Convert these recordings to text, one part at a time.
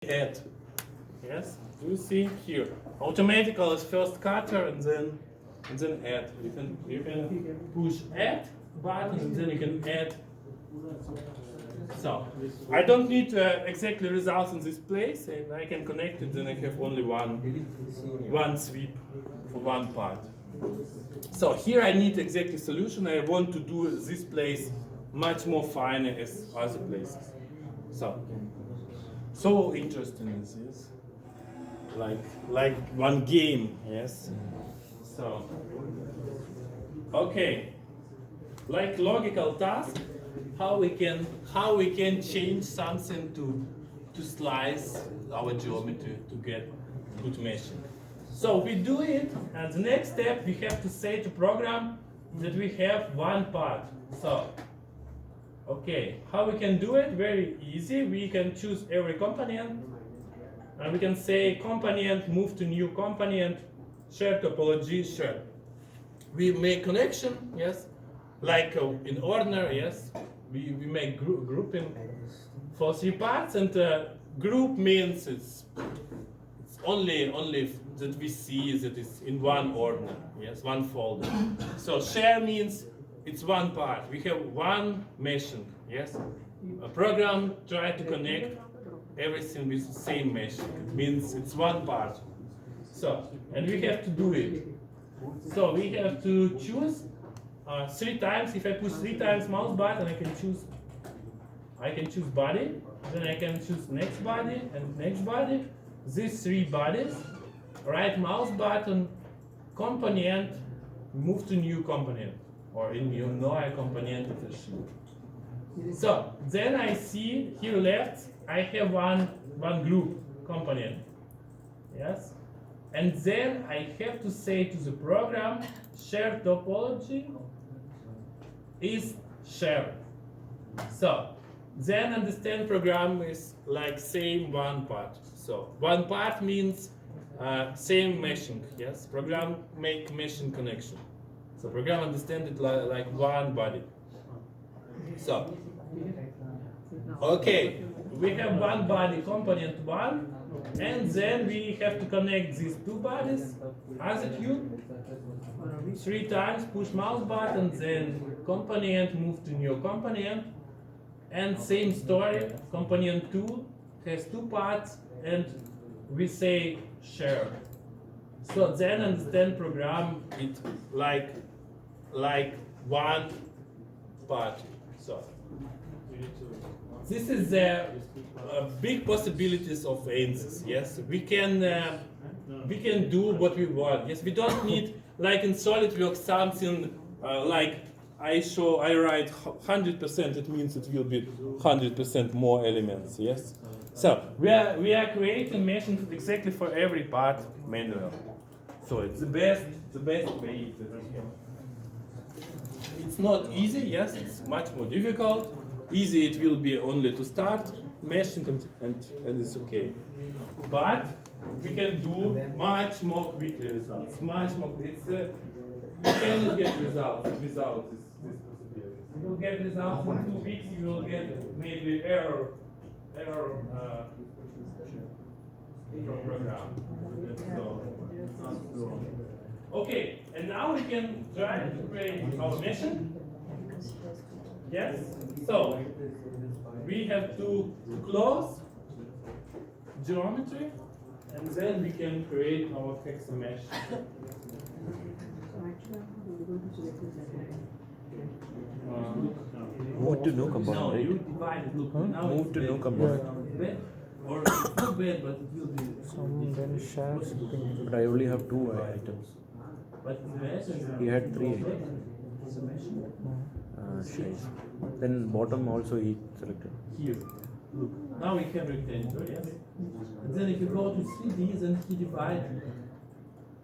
add. Yes, you see here. Automatical is first cutter and then add. You can push add button and then you can add. So I don't need exactly results in this place, and I can connect it. Then I have only one sweep for one part. So here I need exactly solution. I want to do this place much more finer as other places. So interesting is this, like one game, yes. So okay, like logical task, how we can change something to slice our geometry to get good meshing. So we do it, and the next step we have to say to program that we have one part. So okay, how we can do it? Very easy. We can choose every component, and we can say component, move to new component, share topology, share. We make connection, yes, like in order, yes. We make grouping for three parts, and group means it's only that we see that it's in one order, yes, one folder. So share means it's one part. We have one meshing, yes. A program try to connect everything with the same meshing. It means it's one part. So, and we have to do it. So we have to choose 3 times. If I push 3 times mouse button, I can choose body. Then I can choose next body and next body. These 3 bodies. Right mouse button, component, move to new component, or in new neue component. So then I see here left I have one group component. Yes. And then I have to say to the program, share topology is share. So then understand program is like same one part. So one part means same meshing. Yes, program make meshing connection. So program understand it like one body. So okay, we have one body component 1. And then we have to connect these 2 bodies as a cube. 3 times, push mouse button, then component, move to new component. And same story, component 2 has 2 parts, and we say share. So then understand program it like one part. So this is the big possibilities of ANSYS. Yes, we can do what we want. Yes, we don't need like in SolidWorks something like I write 100%. It means it will be 100% more elements. Yes, so we are creating meshing exactly for every part manual. So it's the best way. It's not easy. Yes, it's much more difficult. Easy it will be only to start meshing and it's okay. But we can do much more quickly results. Much more. You cannot get results without this possibility. You will get results in 2 weeks. You will get maybe error from program. So, okay, and now we can try to create our meshing. Yes. So we have to close geometry, and then we can create our hexa mesh. Move to no compound, No, right? you divide it. Look, now Move it's to no bad. compound. Bad, or it's not bad, but it will be. Some then share something. But I only have 2 items. But the mesh. He had 3 items. It's a mesh. Shit. Then bottom also he selected. Here, look. Now we have rectangle, yes. And then if you go to 3D, then he divides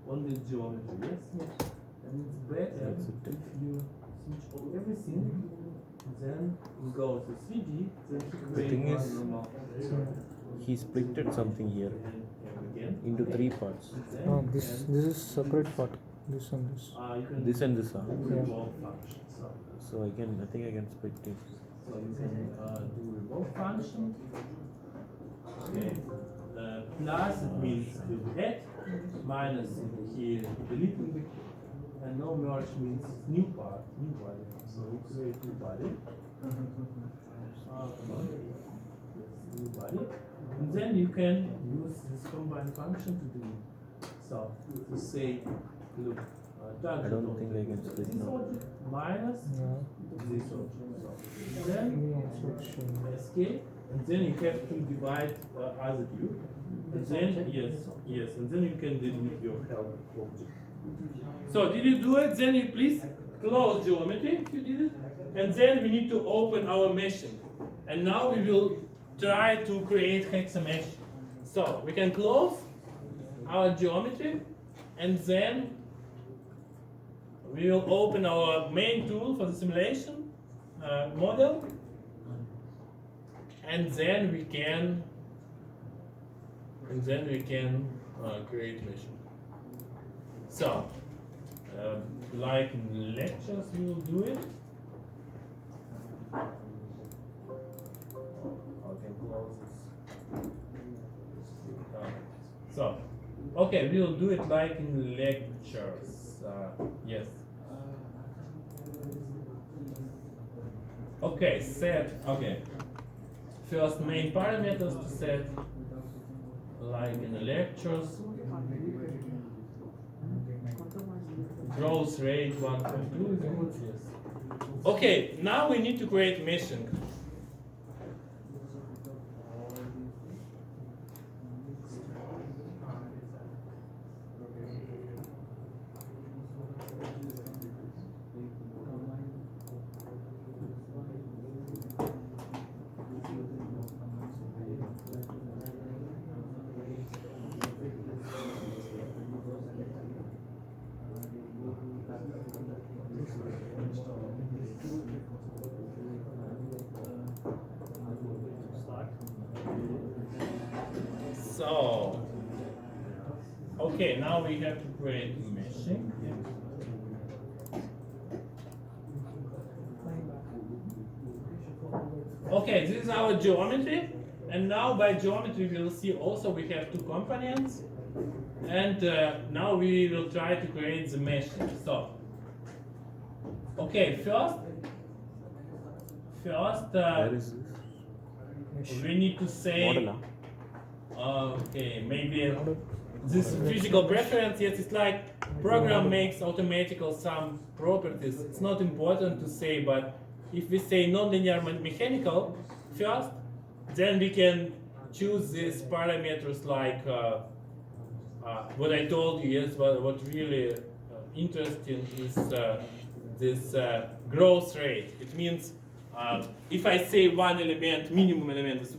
on the geometry, yes. And it's better if you switch off everything. Then you go to 3D. Then he creates thing one is- normal. He splitted something here Again. into 3 parts. No, this is separate part. This and this. You can This and this. do revolve function. So I think I can split it. So you can do revolve function. Okay. plus it means to add, minus here deleting, and no merge means new part, new body. So we create new body. New body. And then you can use this combine function to delete. So to say, look, I don't think I can split now. minus Yeah. this object. So then escape, and then you have to divide other view. And then yes, and then you can delete your help object. So did you do it? Then you please close geometry if you did it. And then we need to open our meshing. And now we will try to create hexamesh. So we can close our geometry, and then we will open our main tool for the simulation model, and then we can create meshing. So, like in lectures, we will do it. Okay, close this. So, okay, we will do it like in lectures. Yes. Okay, set. Okay. First main parameters to set, like in the lectures. Growth rate 1.2. Yes. Okay, now we need to create meshing. So, okay, now we have to create meshing. Okay, this is our geometry, and now by geometry we will see also we have two components, and now we will try to create the meshing. So, okay, first, Where is this? we need to say. Model, huh? Okay, maybe this physical preference, yes, it's like program makes automatical some properties. It's not important to say, but if we say nonlinear mechanical first, then we can choose these parameters like what I told you, yes, what really interesting is this growth rate. It means if I say one element, minimum element is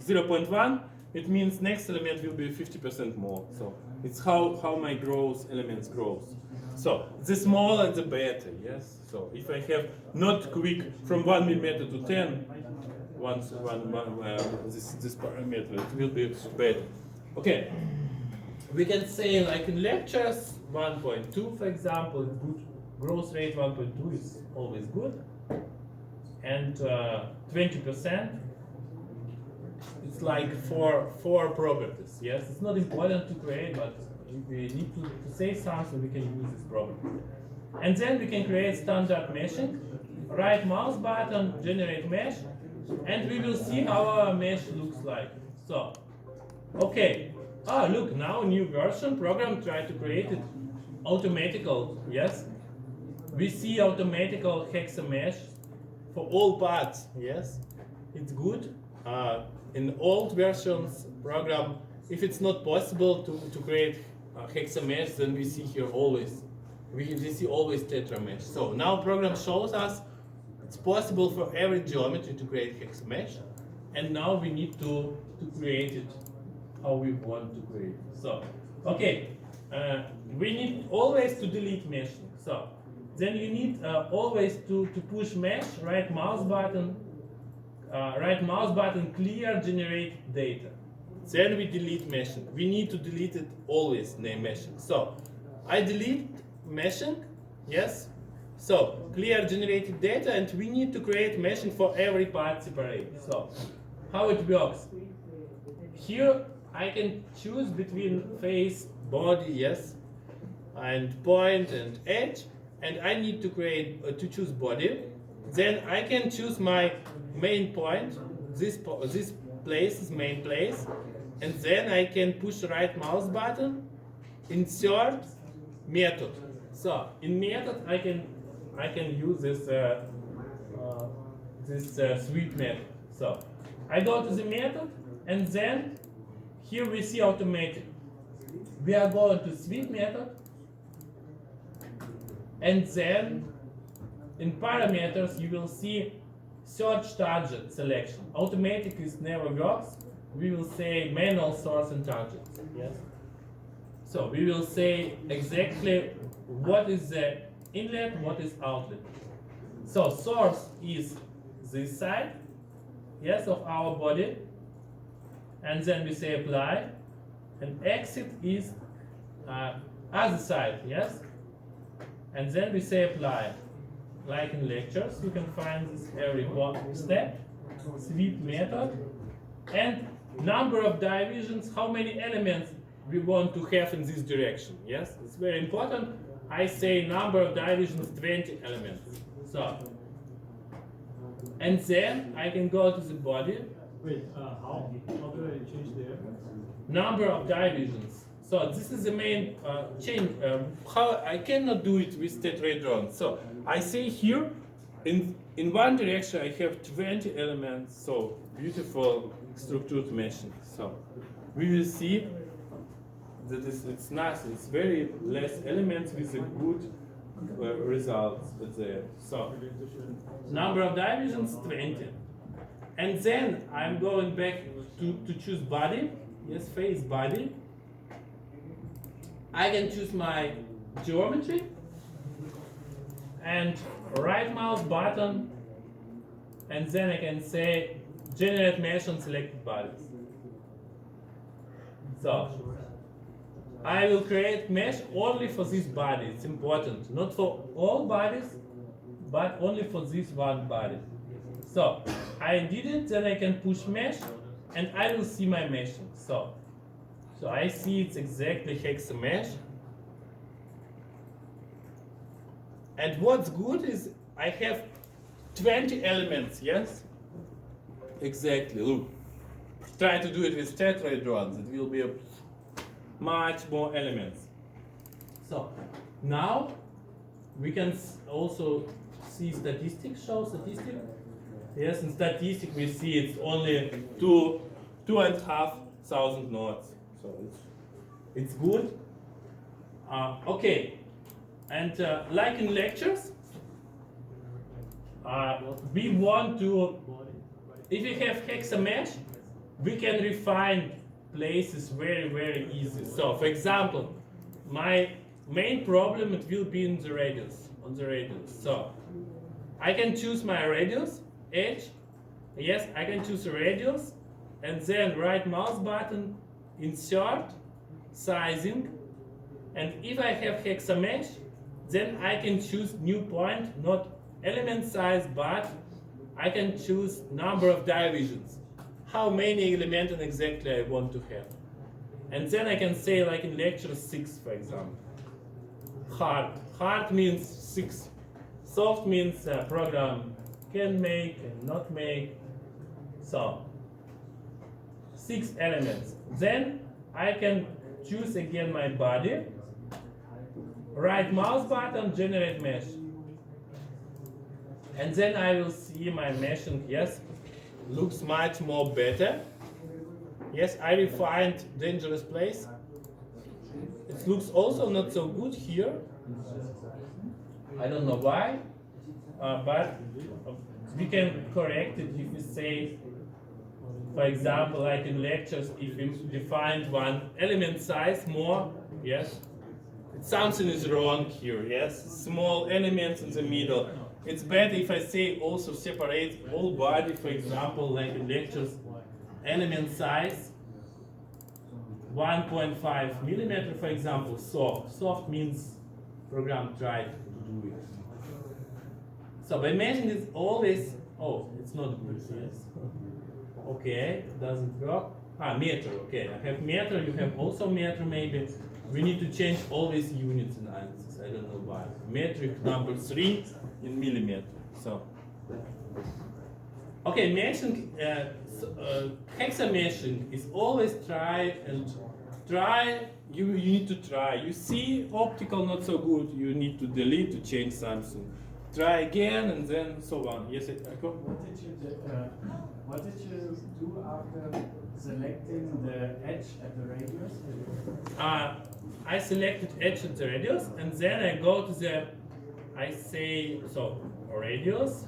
0.1, it means next element will be 50% more. So it's how my growth elements grows. So the smaller the better, yes. So if I have not quick from 1 millimeter to 10, this parameter, it will be better. Okay, we can say like in lectures 1.2, for example, is good. Growth rate 1.2 is always good, and 20%. It's like four properties. Yes, it's not important to create, but if we need to say something, we can use this property. And then we can create standard meshing. Right mouse button, generate mesh, and we will see how our mesh looks like. So, okay. Look, now new version program try to create it automatical. Yes, we see automatical hexamesh for all parts. Yes, it's good. In old versions program, if it's not possible to create hexamesh, then we see here always, we see always tetramesh. So now program shows us it's possible for every geometry to create hexamesh, and now we need to create it how we want to create it. So, okay, we need always to delete meshing. So then you need always to push mesh, right mouse button, clear, generate data. Then we delete meshing. We need to delete it always, name meshing. So I delete meshing, yes. So clear generated data, and we need to create meshing for every part separate. So how it works? Here I can choose between face, body, yes, and point and edge, and I need to create to choose body. Then I can choose my main point. This place is main place, and then I can push right mouse button, insert method. So in method I can use this sweep method. So I go to the method, and then here we see automatic. We are going to sweep method, and then in parameters you will see search target selection. Automatic is never works. We will say manual source and target. Yes. So we will say exactly what is the inlet, what is outlet. So source is this side, yes, of our body, and then we say apply, and exit is other side, yes, and then we say apply. Like in lectures, you can find this every step, sweep method, and number of divisions, how many elements we want to have in this direction. Yes, it's very important. I say number of divisions 20 elements. So, and then I can go to the body. Wait, how do I change there? Number of divisions. So this is the main change. How I cannot do it with tetrahedron. So I say here, in one direction I have 20 elements. So beautiful structured meshing. So we will see that it's nice. It's very less elements with a good results there. So number of divisions 20, and then I'm going back to choose body. Yes, face body. I can choose my geometry and right mouse button, and then I can say generate mesh on selected bodies. So I will create mesh only for this body. It's important, not for all bodies, but only for this one body. So I did it, then I can push mesh, and I will see my meshing. So I see it's exactly hexa mesh. And what's good is I have 20 elements, yes? Exactly, look. Try to do it with tetrahedrons, it will be much more elements. So now we can also see statistics, show statistic. Yes, in statistic we see it's only 2,500 nodes. So it's good. Okay, and like in lectures, we want to, if we have hexa mesh, we can refine places very easy. So for example, my main problem it will be in the radius, on the radius. So I can choose my radius, edge. Yes, I can choose a radius, and then right mouse button, insert, sizing, and if I have hexa mesh, then I can choose new point, not element size, but I can choose number of divisions. How many elements exactly I want to have. And then I can say, like in lecture 6, for example. Hard. Hard means 6. Soft means program can make and not make. So 6 elements. Then I can choose again my body. Right mouse button, generate mesh. And then I will see my meshing, yes, looks much more better. Yes, I refined dangerous place. It looks also not so good here. I don't know why, but we can correct it if we say, for example, like in lectures, if we defined one element size more, yes, something is wrong here, yes, small elements in the middle. It's better if I say also separate all body, for example, like in lectures, element size 1.5 millimeter, for example, soft. Soft means program tried to do it. So by measuring this always, oh, it's not good, yes. Okay, doesn't work. Meter, okay. I have meter, you have also meter maybe. We need to change all these units in ANSYS. I don't know why. Metric number 3 in millimeter. So, okay, meshing, hexa meshing is always try. You need to try. You see optical not so good, you need to delete to change something. Try again and then so on. Yes, Echo? What did you do after selecting the edge at the radius? I selected edge at the radius and then I go to the, I say, so radius,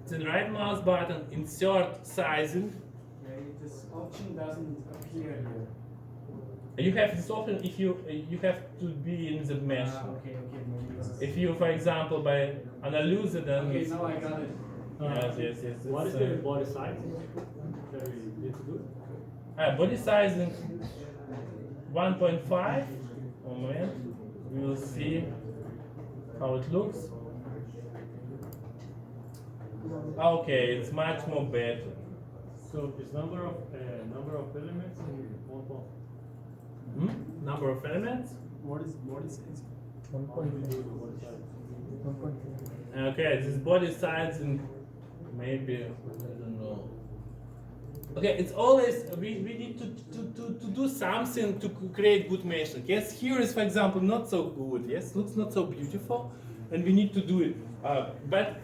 then right mouse button, insert sizing. Yeah, this option doesn't appear here. You have this option if you have to be in the mesh. Okay, maybe it's... If you, for example, by analyze it, then Okay, now I got it. yes. What is the body size that we need to do? Body sizing 1.5. Moment, we will see how it looks. Okay, it's much more better. So it's number of elements in 1.5. Number of elements? What is it? 1.4. Okay, this body sizing maybe, I don't know. Okay, it's always, we need to do something to create good meshing. Yes, here is, for example, not so good. Yes, looks not so beautiful, and we need to do it. But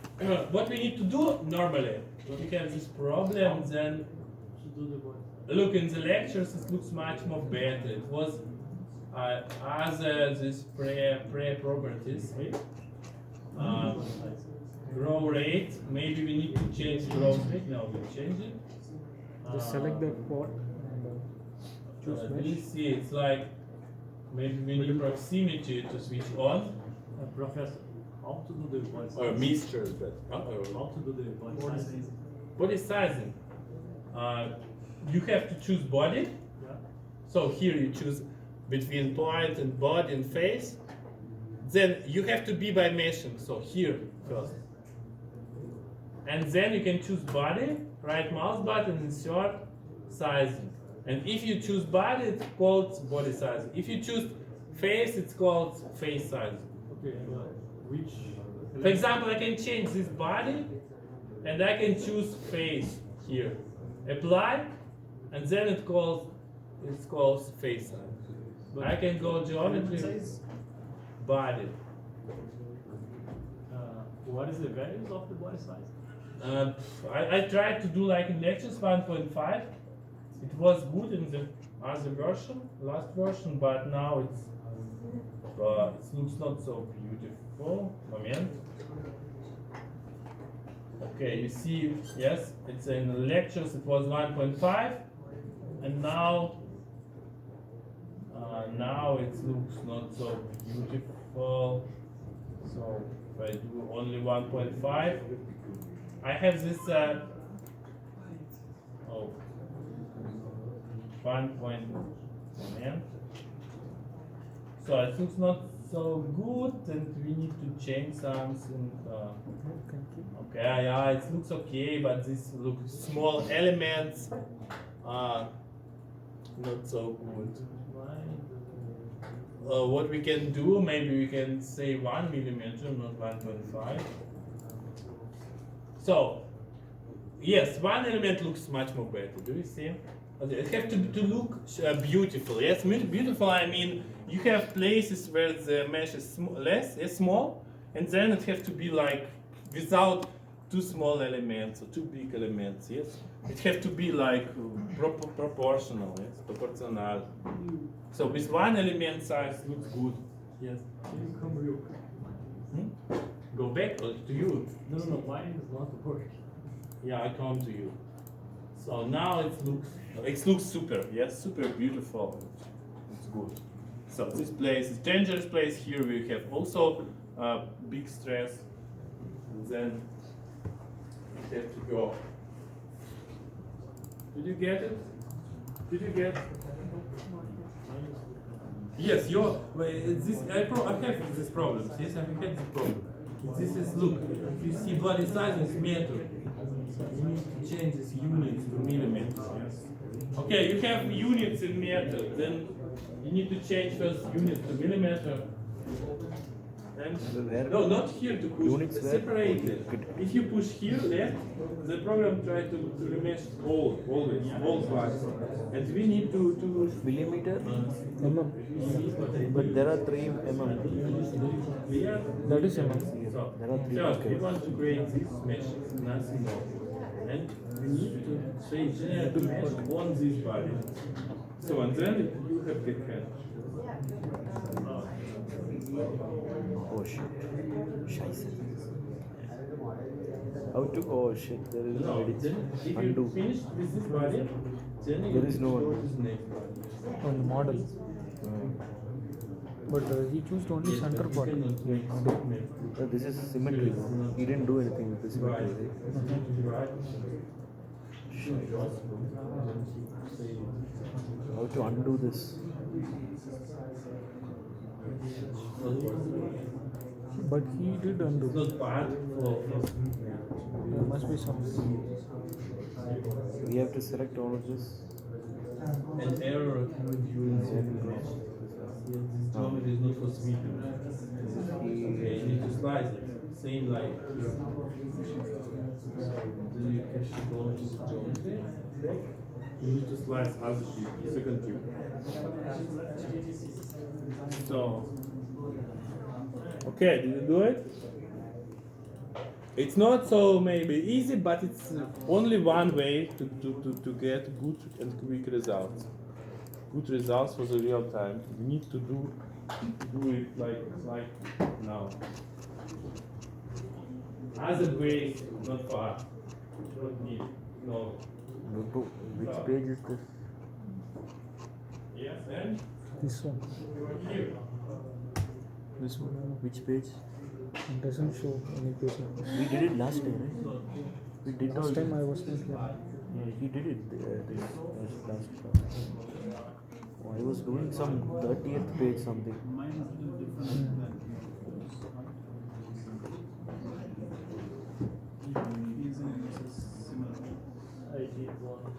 what we need to do normally, when we have this problem, then look in the lectures, it looks much more better. It was other this properties. Grow rate, maybe we need to change growth rate. No, we change it. Just select the quad and choose mesh. You see, it's like maybe we need proximity to switch on. Professor, how to do the body size? Or mixtures, but How to do the body size? body sizing. You have to choose body. Yeah. So here you choose between point and body and face. Then you have to be by meshing. So here first. And then you can choose body, right mouse button, insert sizing. And if you choose body, it's called body sizing. If you choose face, it's called face sizing. Okay, which? For example, I can change this body and I can choose face here. Apply, and then it's called face size. I can go geometry, body. What is the values of the body size? I tried to do like in lectures 1.5. It was good in the other version, last version, but now it looks not so beautiful. Moment. Okay, you see, yes, it's in the lectures. It was 1.5, and now it looks not so beautiful. So if I do only 1.5. I have this 1 point. So it looks not so good, and we need to change something. Okay, yeah, it looks okay, but this looks small elements are not so good. What we can do, maybe we can say 1 millimeter, not 1.5. So, yes, one element looks much more better. Do you see? It has to look beautiful. Yes, beautiful. I mean, you have places where the mesh is small, and then it has to be like without too small elements or too big elements. Yes, it has to be like proportional. Yes, proportional. So with one element size looks good. Yes. Can you come real quick? Go back to you. No, mine is not working. Yeah, I come to you. So now it looks super. Yes, super beautiful. It's good. So this place is dangerous place. Here we have also big stress. And then we have to go. Did you get it? Did you get? Yes, I have this problem. Yes, I have this problem. This is, look, if you see body size is meter, you need to change this units to millimeters. Yes. Okay, you have units in meter, then you need to change first unit to millimeter. Where? And no, not here to push, Units where? separated. Okay. If you push here left, the program tries to remesh all parts. And we need to Millimeter? mm. But there are 3 mm. yeah, That is mm. so, There are 3. first, we Okay. want to create this mesh, nothing more. And we need to say generate the mesh on this body. So, and then you have the hand. Oh shit. Scheiße. How to? Oh shit. There is no No, edit. then if you Undo. finish with this body, then you There is no go undo. to the next body. On the model. But he chose only Yes, center but you part. cannot make statement. This is symmetry. He didn't do anything with the symmetry. Right. Right? How to undo this? But he did undo. It's not part of There must be some. We have to select all of this. an error during the mesh. This geometry is not for sweeping. Okay, you need to slice it. Same like here. Then you can shift on to the geometry. You need to slice other sheet, second tube. So, okay, did you do it? It's not so maybe easy, but it's only one way to get good and quick results. Good results for the real time. You need to do it like now. Other ways, not far. Don't need, no. Which page is this? Yes, and This one. here. This one. Which page? It doesn't show any page number. We did it last time, right? We did all Last time this. I was not here. Yeah, he did it this last time. Oh, I was doing some 30th page something. I did one.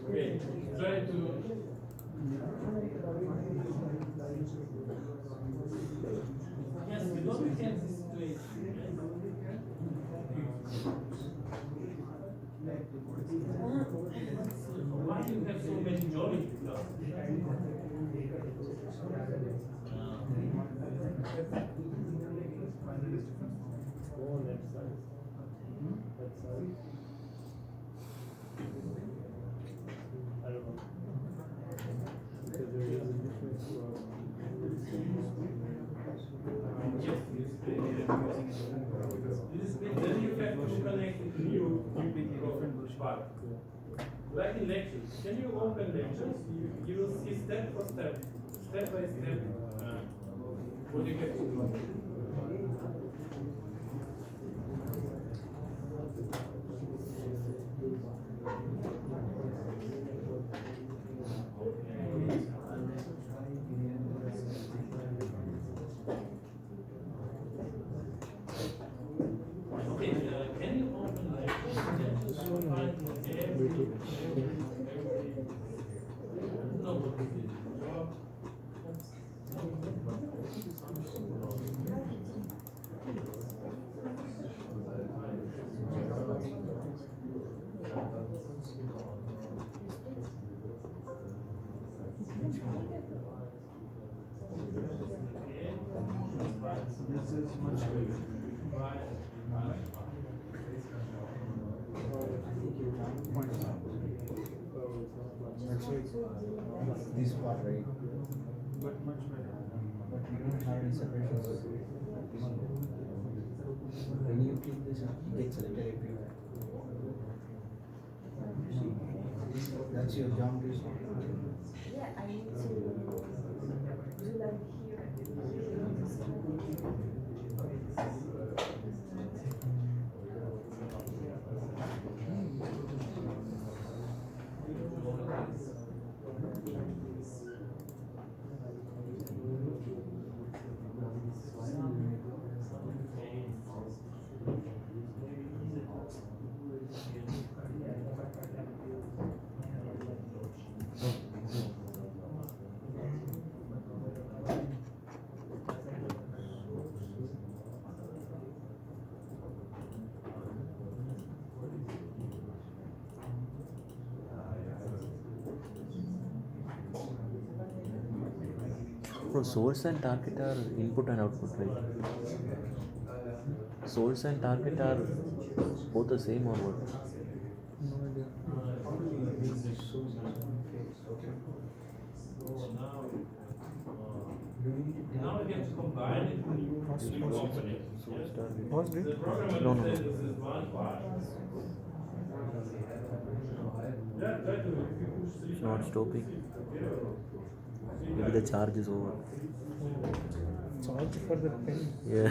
Okay, try to. Yes, we don't have this situation. Why do you have so many geometry classes? Go on that side. That side. I don't know. Because there is a difference from Then you have to connect it to new part. Like in lectures, can you open lectures? You will see step by step what you have to do. Okay, can you open lectures? No. This is much bigger. This part, right? But much better. But we don't have any separations. When you click this, it gets selected everywhere. See, that's your geometry. Yeah, I need to do like here. Bro, source and target are input and output, right? Source and target are both the same or what? No idea. Now we have to combine it What's to open it. Source target. what's this? The programmer No, no, says no. this is one part. Yeah, try to, if you push three It's not times, stopping. three Maybe the charge is over. Charge for the pen. Yeah.